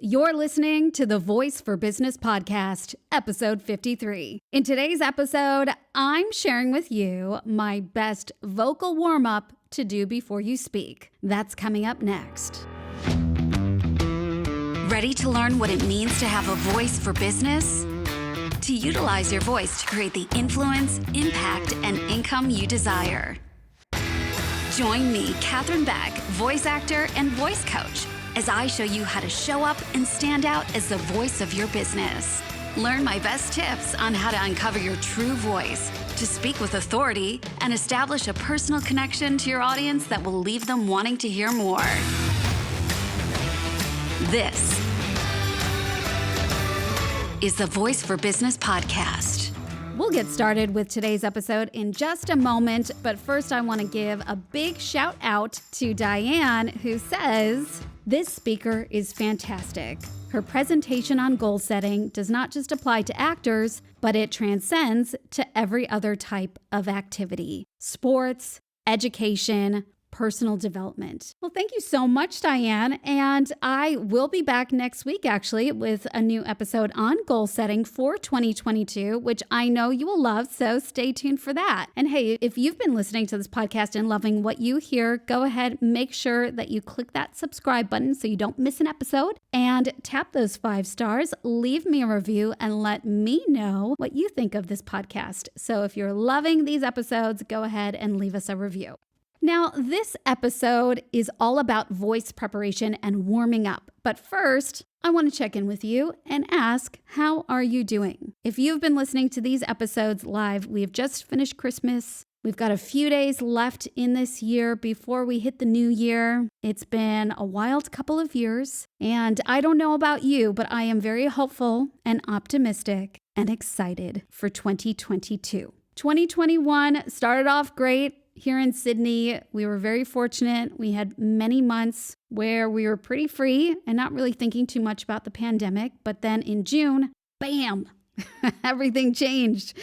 You're listening to the Voice for Business podcast, episode 53. In today's episode, I'm sharing with you my best vocal warm-up to do before you speak. That's coming up next. Ready to learn what it means to have a voice for business? To utilize your voice to create the influence, impact, and income you desire. Join me, Catherine Beck, voice actor and voice coach, as I show you how to show up and stand out as the voice of your business. Learn my best tips on how to uncover your true voice, to speak with authority, and establish a personal connection to your audience that will leave them wanting to hear more. This is the Voice for Business podcast. We'll get started with today's episode in just a moment, but first I want to give a big shout out to Diane, who says, "This speaker is fantastic. Her presentation on goal setting does not just apply to actors, but it transcends to every other type of activity: sports, education, personal development." Well, thank you so much, Diane. And I will be back next week, actually, with a new episode on goal setting for 2022, which I know you will love. So stay tuned for that. And hey, if you've been listening to this podcast and loving what you hear, go ahead, make sure that you click that subscribe button so you don't miss an episode, and tap those 5 stars, leave me a review, and let me know what you think of this podcast. So if you're loving these episodes, go ahead and leave us a review. Now, this episode is all about voice preparation and warming up. But first, I want to check in with you and ask, how are you doing? If you've been listening to these episodes live, we have just finished Christmas. We've got a few days left in this year before we hit the new year. It's been a wild couple of years, and I don't know about you, but I am very hopeful and optimistic and excited for 2022. 2021 started off great. Here in Sydney, we were very fortunate. We had many months where we were pretty free and not really thinking too much about the pandemic. But then in June, bam, everything changed.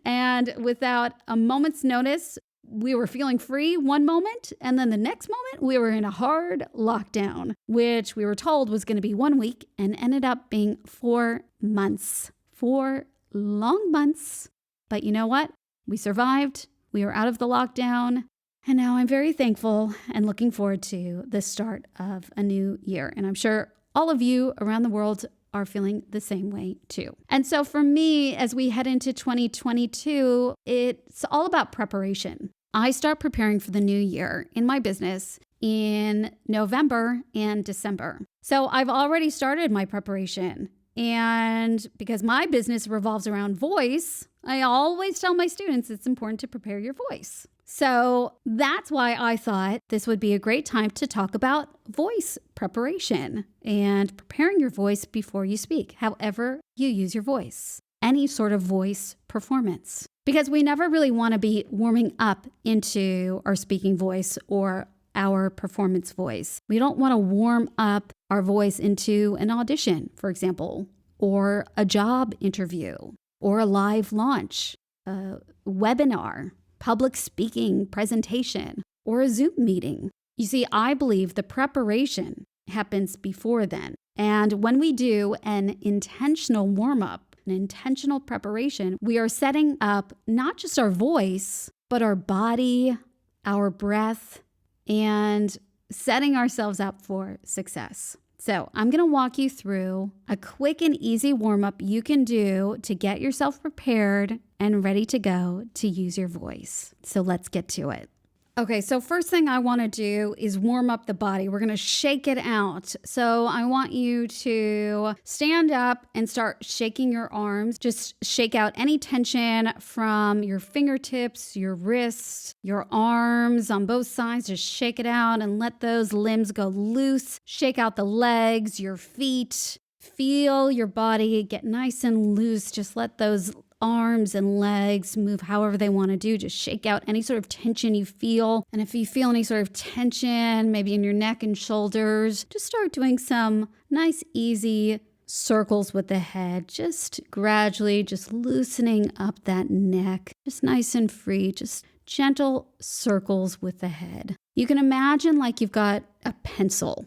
And without a moment's notice, we were feeling free one moment, and then the next moment we were in a hard lockdown, which we were told was going to be 1 week and ended up being 4 months. 4 long months. But you know what? We survived. We were out of the lockdown, and now I'm very thankful and looking forward to the start of a new year. And I'm sure all of you around the world are feeling the same way too. And so for me, as we head into 2022, it's all about preparation. I start preparing for the new year in my business in November and December. So I've already started my preparation. And because my business revolves around voice, I always tell my students it's important to prepare your voice. So that's why I thought this would be a great time to talk about voice preparation and preparing your voice before you speak, however you use your voice, any sort of voice performance. Because we never really want to be warming up into our speaking voice or our performance voice. We don't want to warm up our voice into an audition, for example, or a job interview, or a live launch, a webinar, public speaking presentation, or a Zoom meeting. You see, I believe the preparation happens before then. And when we do an intentional warm-up, an intentional preparation, we are setting up not just our voice, but our body, our breath, and setting ourselves up for success. So I'm going to walk you through a quick and easy warm-up you can do to get yourself prepared and ready to go to use your voice. So let's get to it. Okay, so first thing I want to do is warm up the body. We're going to shake it out. So I want you to stand up and start shaking your arms. Just shake out any tension from your fingertips, your wrists, your arms on both sides. Just shake it out and let those limbs go loose. Shake out the legs, your feet. Feel your body get nice and loose. Just let those arms and legs move however they want to do. Just shake out any sort of tension you feel. And if you feel any sort of tension, maybe in your neck and shoulders, just start doing some nice, easy circles with the head. Just gradually, just loosening up that neck. Just nice and free. Just gentle circles with the head. You can imagine like you've got a pencil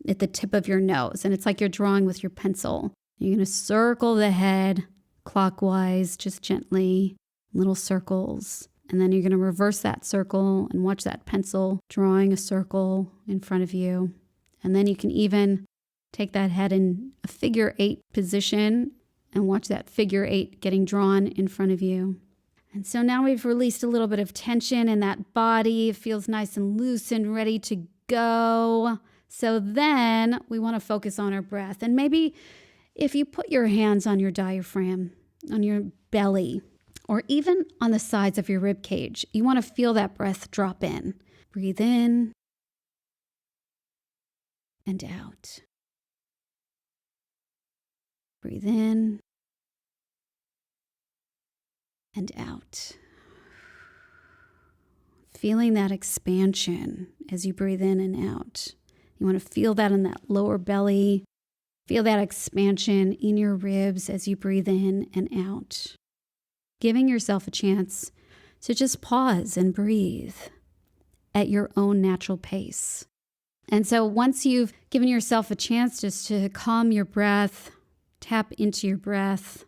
at the tip of your nose. And it's like you're drawing with your pencil. You're going to circle the head clockwise, just gently, little circles. And then you're going to reverse that circle and watch that pencil drawing a circle in front of you. And then you can even take that head in a figure 8 position and watch that figure 8 getting drawn in front of you. And so now we've released a little bit of tension in that body. It feels nice and loose and ready to go. So then we want to focus on our breath. And maybe if you put your hands on your diaphragm, on your belly, or even on the sides of your rib cage, you want to feel that breath drop in. Breathe in and out. Breathe in and out. Feeling that expansion as you breathe in and out. You want to feel that in that lower belly. Feel that expansion in your ribs as you breathe in and out. Giving yourself a chance to just pause and breathe at your own natural pace. And so once you've given yourself a chance just to calm your breath, tap into your breath,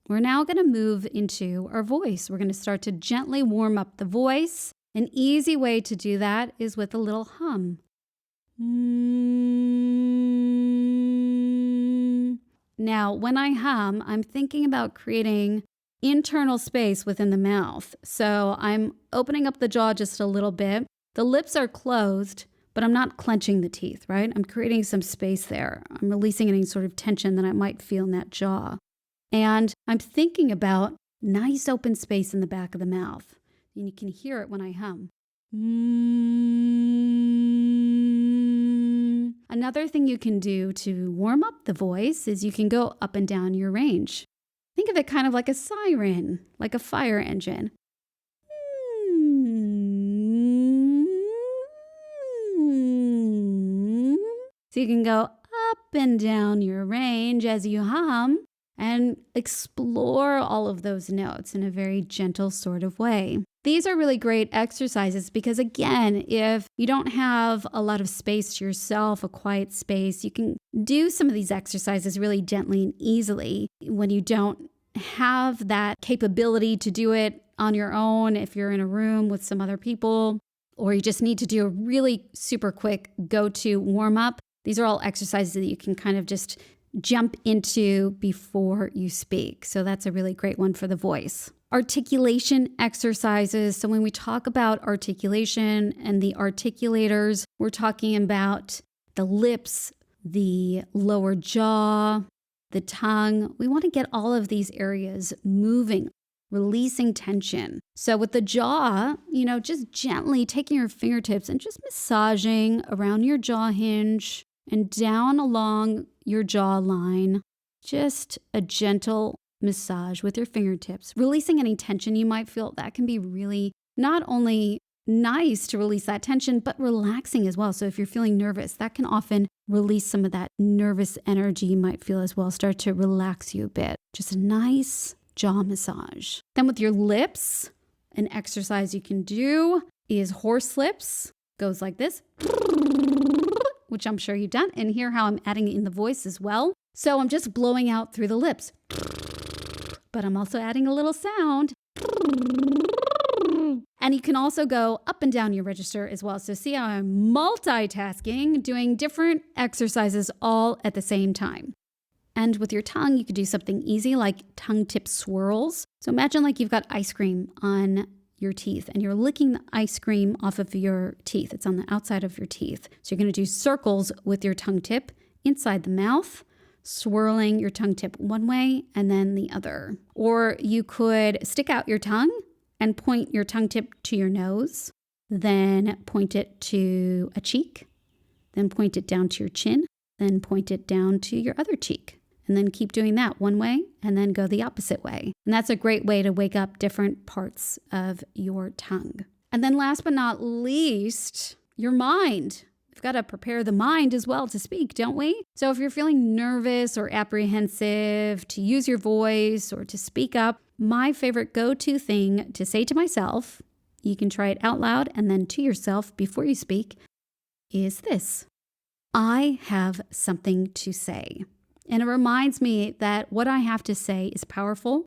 we're now going to move into our voice. We're going to start to gently warm up the voice. An easy way to do that is with a little hum. Now, when I hum, I'm thinking about creating internal space within the mouth. So I'm opening up the jaw just a little bit. The lips are closed, but I'm not clenching the teeth, right? I'm creating some space there. I'm releasing any sort of tension that I might feel in that jaw. And I'm thinking about nice open space in the back of the mouth. And you can hear it when I hum. Another thing you can do to warm up the voice is you can go up and down your range. Think of it kind of like a siren, like a fire engine. So you can go up and down your range as you hum and explore all of those notes in a very gentle sort of way. These are really great exercises because, again, if you don't have a lot of space to yourself, a quiet space, you can do some of these exercises really gently and easily when you don't have that capability to do it on your own. If you're in a room with some other people, or you just need to do a really super quick go-to warm-up, these are all exercises that you can kind of just jump into before you speak. So that's a really great one for the voice. Articulation exercises. So when we talk about articulation and the articulators, we're talking about the lips, the lower jaw, the tongue. We want to get all of these areas moving, releasing tension. So with the jaw, just gently taking your fingertips and just massaging around your jaw hinge and down along your jawline. Just a gentle massage with your fingertips, releasing any tension you might feel. That can be really not only nice to release that tension, but relaxing as well. So if you're feeling nervous, that can often release some of that nervous energy you might feel as well, start to relax you a bit. Just a nice jaw massage. Then with your lips, an exercise you can do is horse lips. Goes like this, which I'm sure you've done, and hear how I'm adding it in the voice as well. So I'm just blowing out through the lips, but I'm also adding a little sound. And you can also go up and down your register as well. So see how I'm multitasking, doing different exercises all at the same time. And with your tongue, you could do something easy like tongue tip swirls. So imagine like you've got ice cream on your teeth and you're licking the ice cream off of your teeth. It's on the outside of your teeth. So you're going to do circles with your tongue tip inside the mouth, swirling your tongue tip one way and then the other. Or you could stick out your tongue and point your tongue tip to your nose, then point it to a cheek, then point it down to your chin, then point it down to your other cheek. And then keep doing that one way and then go the opposite way. And that's a great way to wake up different parts of your tongue. And then last but not least, your mind. We've got to prepare the mind as well to speak, don't we? So if you're feeling nervous or apprehensive to use your voice or to speak up, my favorite go-to thing to say to myself, you can try it out loud and then to yourself before you speak, is this. I have something to say. And it reminds me that what I have to say is powerful.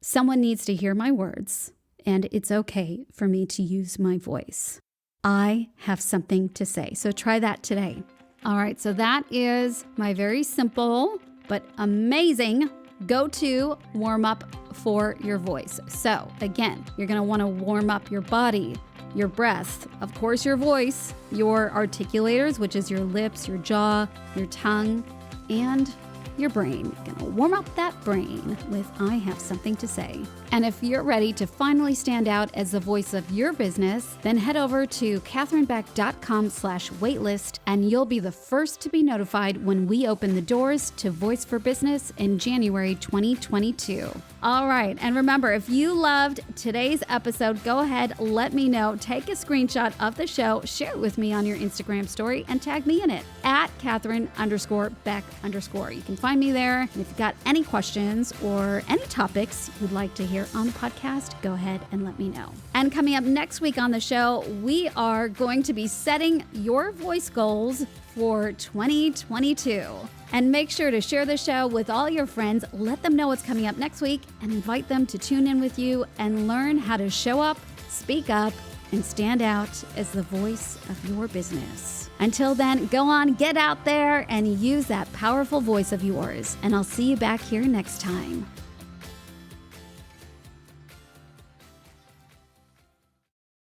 Someone needs to hear my words, and it's okay for me to use my voice. I have something to say. So try that today. All right, so that is my very simple but amazing go-to warm-up for your voice. So again, you're going to want to warm up your body, your breath, of course your voice, your articulators, which is your lips, your jaw, your tongue, and your brain. You're gonna warm up that brain with I have something to say. And if you're ready to finally stand out as the voice of your business, then head over to katherinebeck.com/waitlist and you'll be the first to be notified when we open the doors to Voice for Business in January 2022. All right, and remember, if you loved today's episode, go ahead, let me know. Take a screenshot of the show, share it with me on your Instagram story, and tag me in it at Katherine_Beck_. You can find me there. And if you've got any questions or any topics you'd like to hear on the podcast, go ahead and let me know. And coming up next week on the show, we are going to be setting your voice goals for 2022. And make sure to share the show with all your friends, let them know what's coming up next week, and invite them to tune in with you and learn how to show up, speak up, and stand out as the voice of your business. Until then, go on, get out there and use that powerful voice of yours. And I'll see you back here next time.